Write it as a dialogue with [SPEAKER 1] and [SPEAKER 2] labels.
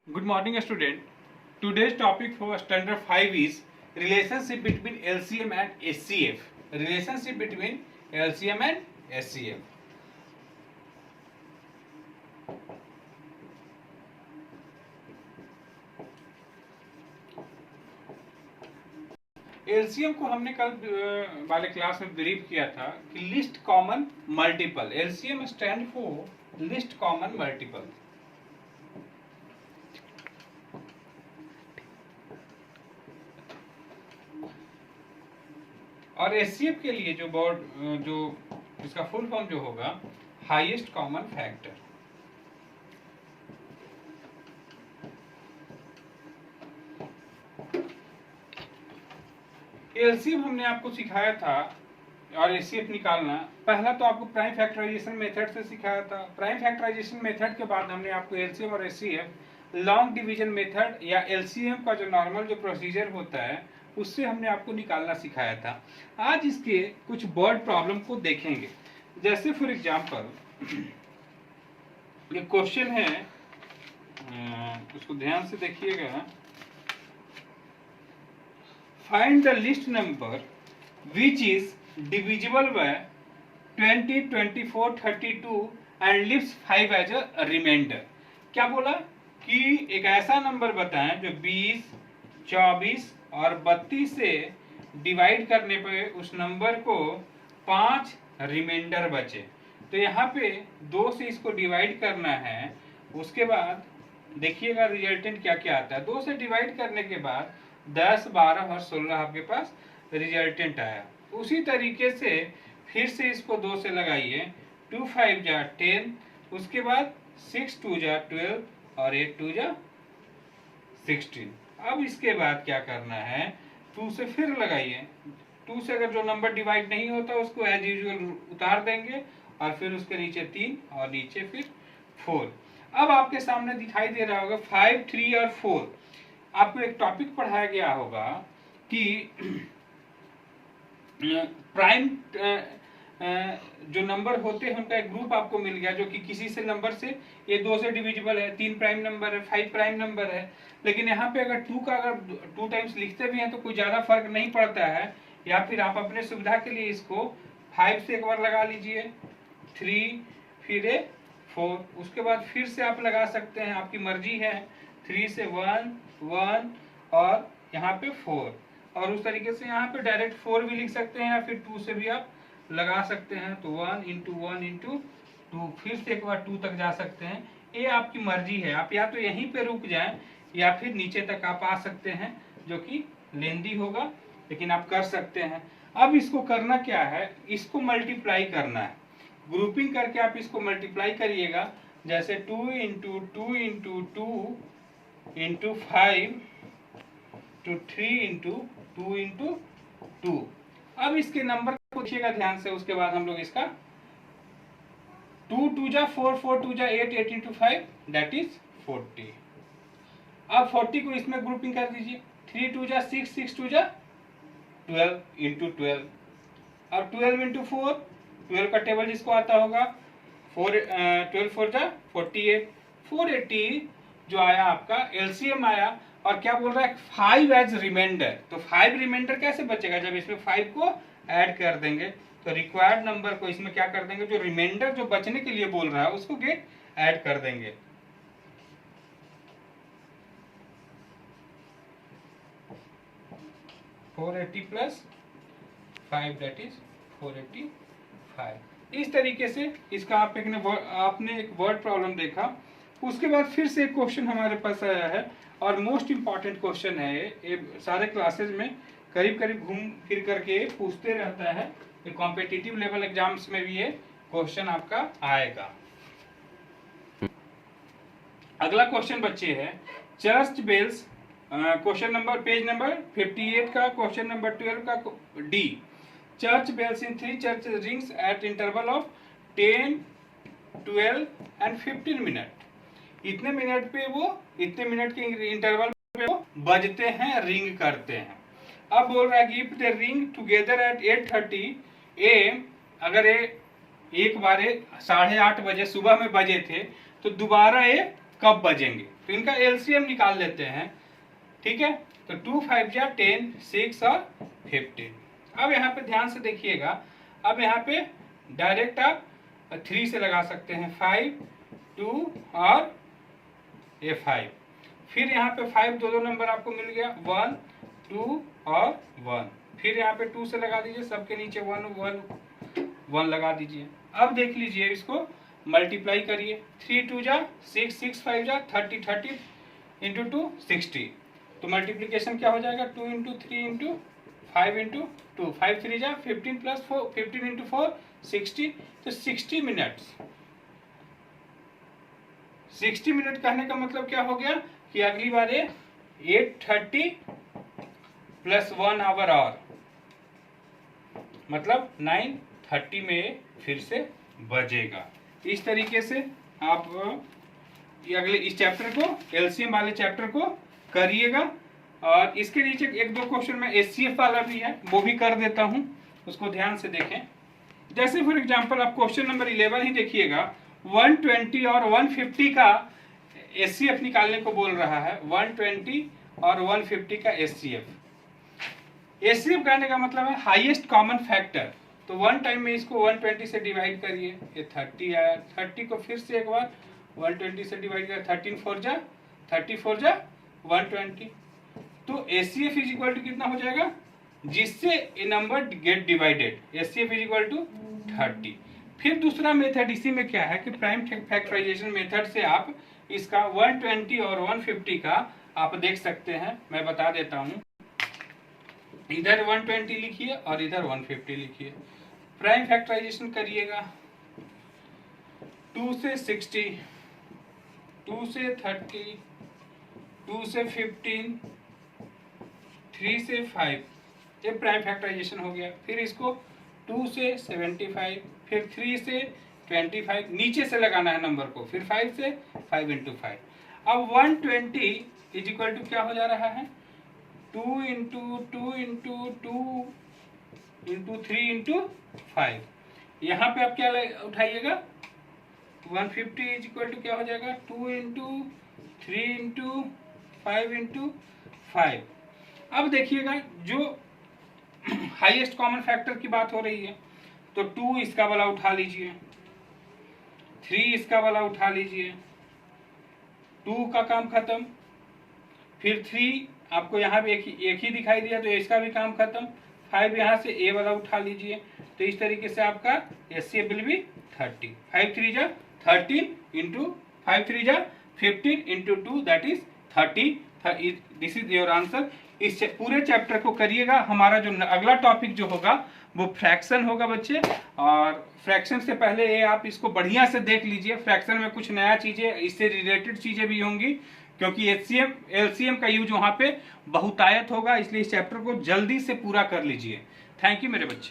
[SPEAKER 1] Good morning, student. Today's topic for standard 5 is relationship between LCM and HCF. Relationship between LCM and HCF. LCM को हमने कल वाले class में brief किया था कि list common multiple. LCM stand for list common multiple. और HCF के लिए जो इसका फुल फॉर्म जो होगा हाईएस्ट कॉमन फैक्टर. एलसीएम हमने आपको सिखाया था और एचसीएफ निकालना. पहला तो आपको प्राइम फैक्टराइजेशन मेथड से सिखाया था. प्राइम फैक्टराइजेशन मेथड के बाद हमने आपको एलसीएम और एचसीएफ लॉन्ग डिवीजन मेथड या एलसीएम का जो नॉर्मल जो प्रोसीजर होता है उससे हमने आपको निकालना सिखाया था. आज इसके कुछ वर्ड प्रॉब्लम को देखेंगे. जैसे फॉर एग्जांपल ये क्वेश्चन है, उसको ध्यान से देखिएगा. Find the list number which is divisible by 20, 24, 32 and leaves 5 as a remainder. क्या बोला कि एक ऐसा नंबर बताएं जो 20, 24 और 32 से डिवाइड करने पे उस नंबर को 5 रिमाइंडर बचे. तो यहाँ पे 2 से इसको डिवाइड करना है. उसके बाद देखिएगा रिजल्टेंट क्या क्या आता है. 2 से डिवाइड करने के बाद 10, 12 और 16 आपके पास रिजल्टेंट आया. उसी तरीके से फिर से इसको 2 से लगाइए. 2 5 जा 10, उसके बाद 6 2 जा 12 और 8 2 जा 16. अब इसके बाद क्या करना है, 2 से फिर लगाइए. 2 से अगर जो नंबर डिवाइड नहीं होता उसको एज यूजुअल उतार देंगे और फिर उसके नीचे 3 और नीचे फिर 4. अब आपके सामने दिखाई दे रहा होगा 5, 3 और 4. आपको एक टॉपिक पढ़ाया गया होगा कि प्राइम जो नंबर होते हैं उनका एक ग्रुप आपको मिल गया जो कि किसी से नंबर से ये 2 से डिविजिबल है, 3 प्राइम नंबर है, 5 प्राइम नंबर है. लेकिन यहाँ पे अगर 2 का अगर 2 टाइम्स लिखते भी हैं तो कोई ज़्यादा फर्क नहीं पड़ता है. या फिर आप अपने सुविधा के लिए इसको 5 से एक बार लगा लीजिए, 3 फिर 4, उसके बाद फिर से आप लगा सकते हैं, आपकी मर्जी है. 3 से 1 1 और यहाँ पे 4 और उस तरीके से यहाँ पे डायरेक्ट 4 भी लिख सकते हैं या फिर 2 से भी आप लगा सकते हैं. तो 1 इंटू 1 इंटू 2 फिर से एक बार 2 तक जा सकते हैं. ये आपकी मर्जी है. आप या तो यहीं पे रुक जाएं या फिर नीचे तक आप आ सकते हैं जो कि लेंदी होगा, लेकिन आप कर सकते हैं. अब इसको करना क्या है, इसको मल्टीप्लाई करना है. ग्रुपिंग करके आप इसको मल्टीप्लाई करिएगा. जैसे 2 into 2 into 2 into 5 to 3 into 2 into 2. अब इसके नंबर को देखिएगा ध्यान से. उसके बाद हम लोग इसका 2 2 जा 4 4 2 जा 8 8 इंटू 5 दैट इज 40. अब 40 को इसमें ग्रुपिंग कर दीजिए. 3 2 जा 6 6 2 जा 12 इंटू 12. अब 12 इंटू 4, 12 का टेबल जिसको आता होगा 12 4 जा 48. 480 जो आया आपका एलसीएम आया. और क्या बोल रहा है, 5 एज रिमाइंडर. तो 5 रिमाइंडर कैसे बचेगा, जब इसमें 5 को ऐड कर देंगे. तो रिक्वायर्ड नंबर को इसमें क्या कर देंगे, जो रिमाइंडर जो बचने के लिए बोल रहा है उसको गेट ऐड कर देंगे. Plus 5 that is 485. इस तरीके से इसका आपने एक वर्ड प्रॉब्लम देखा. उसके बाद फिर से एक क्वेश्चन हमारे पास आया है और मोस्ट इम्पॉर्टेंट क्वेश्चन है. ये सारे क्लासेस में करीब करीब घूम फिर करके पूछते रहता है. ये कॉम्पिटिटिव लेवल एग्जाम्स में भी ये क्वेश्चन आपका आएगा. अगला क्वेश्चन बच्चे है church bells. Question number page number 58 का क्वेश्चन नंबर 12 का D. Church bells in 3 church rings at interval of 10, 12 and 15 minute. इतने मिनट पे वो इतने मिनट के इंटरवल पे वो बजते हैं, रिंग करते हैं. अब बोल रहा है कि if they ring together at 8:30 AM, अगर एक बार 8:30 बजे सुबह में बजे थे तो दोबारा ये कब बजेंगे. तो इनका एलसीएम निकाल लेते हैं, ठीक है। तो 2 5 जा 10, 6 और 15। अब यहाँ पे ध्यान से देखिएगा, अब यहाँ पे डायरेक्ट आप 3 से लगा सकते हैं, 5, 2 और ये 5। फिर यहाँ पे 5 दो नंबर आपको मिल गया, 1, 2 और 1। फिर यहाँ पे 2 से लगा दीजिए, सबके नीचे 1 1 1 लगा दीजिए। अब देख लीजिए, इसको मल्टीप्लाई करिए, 3 2 जा 6, 6 5 जा 30, 30 इंटू 2 60। तो मल्टीप्लीकेशन क्या हो जाएगा, 2 इंटू 3 इंटू 5 इंटू 2, 5 3 जा 15 प्लस 4, 15 इंटू 4 60। तो 60 मिनट्स, 60 मिनट कहने का मतलब क्या हो गया कि अगली बार 8:30 प्लस 1 आवर और मतलब 9:30 में फिर से बजेगा। इस तरीके से आप ये अगले इस चैप्टर को, एलसीएम वाले चैप्टर को करिएगा। और इसके नीचे एक दो क्वेश्चन में एचसीएफ वाला भी है, वो भी कर देता हूं, उसको ध्यान से देखें। जैसे फॉर एग्जांपल आप क्वेश्चन नंबर 11 ही देखिएगा, 120 और 150 का एचसीएफ निकालने को बोल रहा है। 120 और 150 का एचसीएफ। एचसीएफ कहने का मतलब है हाईएस्ट कॉमन फैक्टर। तो 1 टाइम में इसको 120 से डिवाइड करिए, ये 30 आया। 30 को फिर से एक बार 120 से डिवाइड करिए, 34 जा 120। तो एचसीएफ इज इक्वल टू कितना हो जाएगा, जिससे a number get divided, HCF is equal to 30। फिर दूसरा मेथड इसी में क्या है कि प्राइम फैक्टराइजेशन मेथड से आप इसका 120 और 150 का आप देख सकते हैं। मैं बता देता हूं, इधर 120 लिखिए और इधर 150 लिखिए। प्राइम फैक्टराइजेशन करिएगा, 2 से 60, 2 से 30, 2 से 15, 3 से 5, ये प्राइम फैक्टराइजेशन हो गया। फिर इसको 2 से 75, फिर 3 से 25, नीचे से लगाना है नंबर को, फिर 5 से 5 इंटू 5। अब 120 इज इक्वल टू क्या हो जा रहा है, 2 इंटू 2 इंटू 2 इंटू 3 इंटू 5। यहाँ पे आप क्या उठाइएगा, 150 इज इक्वल टू क्या हो जाएगा, 2 इंटू 3 इंटू 5 इंटू 5। अब देखिएगा, जो हाईएस्ट कॉमन फैक्टर की बात हो रही है, तो 2 इसका वाला उठा लीजिए, 3 इसका वाला उठा लीजिए, 2 का काम खत्म। फिर 3 आपको यहाँ भी एक ही दिखाई दिया, तो इसका भी काम खत्म। 5 यहाँ से ए वाला उठा लीजिए। तो इस तरीके से आपका एचसीएफ बिल भी 30। 5 3 जा 13 इंटू 5 3 जा 15 into 2 that is 30। This is your answer. इस पूरे चैप्टर को करिएगा। हमारा जो अगला टॉपिक जो होगा वो फ्रैक्शन होगा बच्चे, और फ्रैक्शन से पहले ये आप इसको बढ़िया से देख लीजिए। फ्रैक्शन में कुछ नया चीजें, इससे रिलेटेड चीजें भी होंगी, क्योंकि एचसीएम एलसीएम का यूज वहां पे बहुतायत होगा, इसलिए इस चैप्टर को जल्दी से पूरा कर लीजिए। थैंक यू मेरे बच्चे।